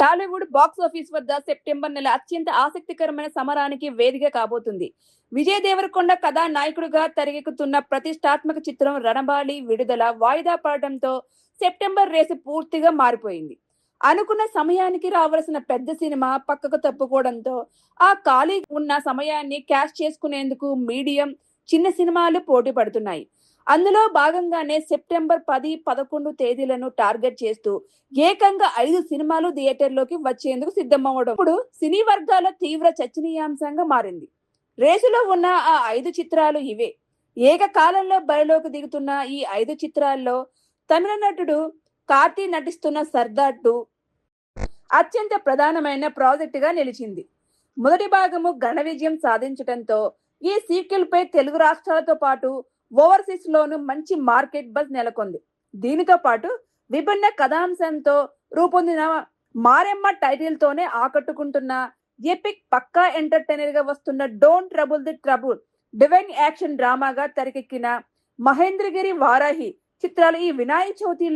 Tollywood box office వద్ద September నెల అత్యంత ఆసక్తికరమైన సమరానికి వేదిక కాబోతుంది. విజయ్ దేవరకొండ కథానాయకుడిగా తెరకెక్కుతున్న ప్రతిష్టాత్మక చిత్రం రణబాలి విడుదల వాయిదా పడడంతో సెప్టెంబర్ రేసు పూర్తిగా మారిపోయింది. అనుకున్న సమయానికి రావాల్సిన పెద్ద సినిమా పక్కకు తప్పుకోవడంతో ఆ ఖాళీ ఉన్న సమయాన్ని క్యాష్ చేసుకునేందుకు మీడియం, చిన్న సినిమాలు పోటీ పడుతున్నాయి. అందులో భాగంగానే సెప్టెంబర్ 10, 11 తేదీలను టార్గెట్ చేస్తూ ఏకంగా 5 సినిమాలు థియేటర్లోకి వచ్చేందుకు సిద్ధమవడం ఇప్పుడు సినీ వర్గాల తీవ్ర చర్చనీయాంశంగా మారింది. రేసులో ఉన్న ఆ 5 చిత్రాలు ఇవే. ఏకకాలంలో బరిలోకి దిగుతున్న ఈ 5 చిత్రాల్లో తమిళ నటుడు కార్తీ నటిస్తున్న సర్దార్ 2 అత్యంత ప్రధానమైన ప్రాజెక్టుగా నిలిచింది. మొదటి భాగము ఘన విజయం సాధించడంతో ఈ సీక్వెల్ పై తెలుగు రాష్ట్రాలతో పాటు ఓవర్సీస్ లోను మంచి మార్కెట్ బజ్ నెలకొంది. దీనితో పాటు విభిన్న కథాంశంతో రూపొందిన మారెమ్మ టైటిల్ తోనే ఆకట్టుకుంటున్న ఎపిక్ పక్కా ఎంటర్టైనర్ గా వస్తున్న don't trouble the trouble divine action డ్రామాగా తెరకెక్కిన మహేంద్రగిరి వారాహి చిత్రాలు ఈ వినాయక చవితి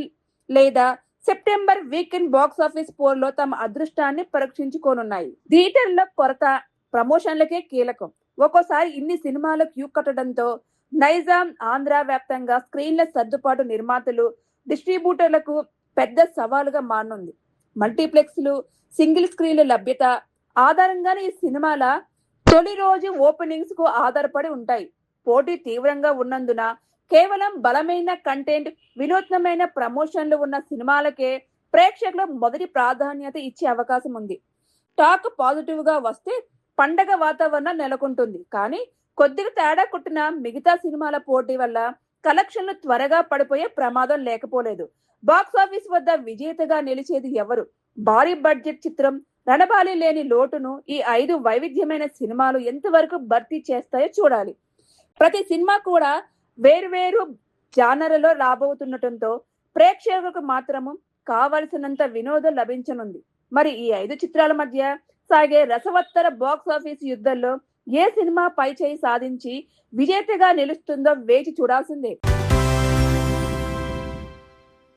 లేదా సెప్టెంబర్ వీకెండ్ బాక్స్ ఆఫీస్ పోర్లో తమ అదృష్టాన్ని పరీక్షించుకోనున్నాయి. థియేటర్ల కొరత ప్రమోషన్లకే కీలకం. ఒక్కోసారి ఇన్ని సినిమాల క్యూ కట్టడంతో నైజాం, ఆంధ్ర వ్యాప్తంగా స్క్రీన్ల సర్దుబాటు నిర్మాతలు, డిస్ట్రిబ్యూటర్లకు పెద్ద సవాలుగా మారనుంది. మల్టీప్లెక్స్లు, సింగిల్ స్క్రీన్ల లభ్యత ఆధారంగానే ఈ సినిమాల తొలి రోజు ఓపెనింగ్స్ కు ఆధారపడి ఉంటాయి. పోటీ తీవ్రంగా ఉన్నందున కేవలం బలమైన కంటెంట్, వినూత్నమైన ప్రమోషన్లు ఉన్న సినిమాలకే ప్రేక్షకులు మొదటి ప్రాధాన్యత ఇచ్చే అవకాశం ఉంది. టాక్ పాజిటివ్ గా వస్తే పండగ వాతావరణం నెలకొంటుంది. కానీ కొద్దిగా తేడా కొట్టిన మిగతా సినిమాల పోటీ వల్ల కలెక్షన్లు త్వరగా పడిపోయే ప్రమాదం లేకపోలేదు. బాక్స్ ఆఫీస్ వద్ద విజేతగా నిలిచేది ఎవరు? భారీ బడ్జెట్ చిత్రం రణబాలి లేని లోటును ఈ 5 వైవిధ్యమైన సినిమాలు ఎంతవరకు భర్తీ చేస్తాయో చూడాలి. ప్రతి సినిమా కూడా వేర్వేరు జానర్లలో రాబోతుండటంతో ప్రేక్షకులకు మాత్రము కావలసినంత వినోదం లభించనుంది. మరి ఈ 5 చిత్రాల మధ్య సాగే రసవత్తర బాక్స్ ఆఫీస్ యుద్ధంలో ఏ సినిమా పై చేయి సాధించి విజేతగా నిలుస్తుందో వేచి చూడాల్సిందే.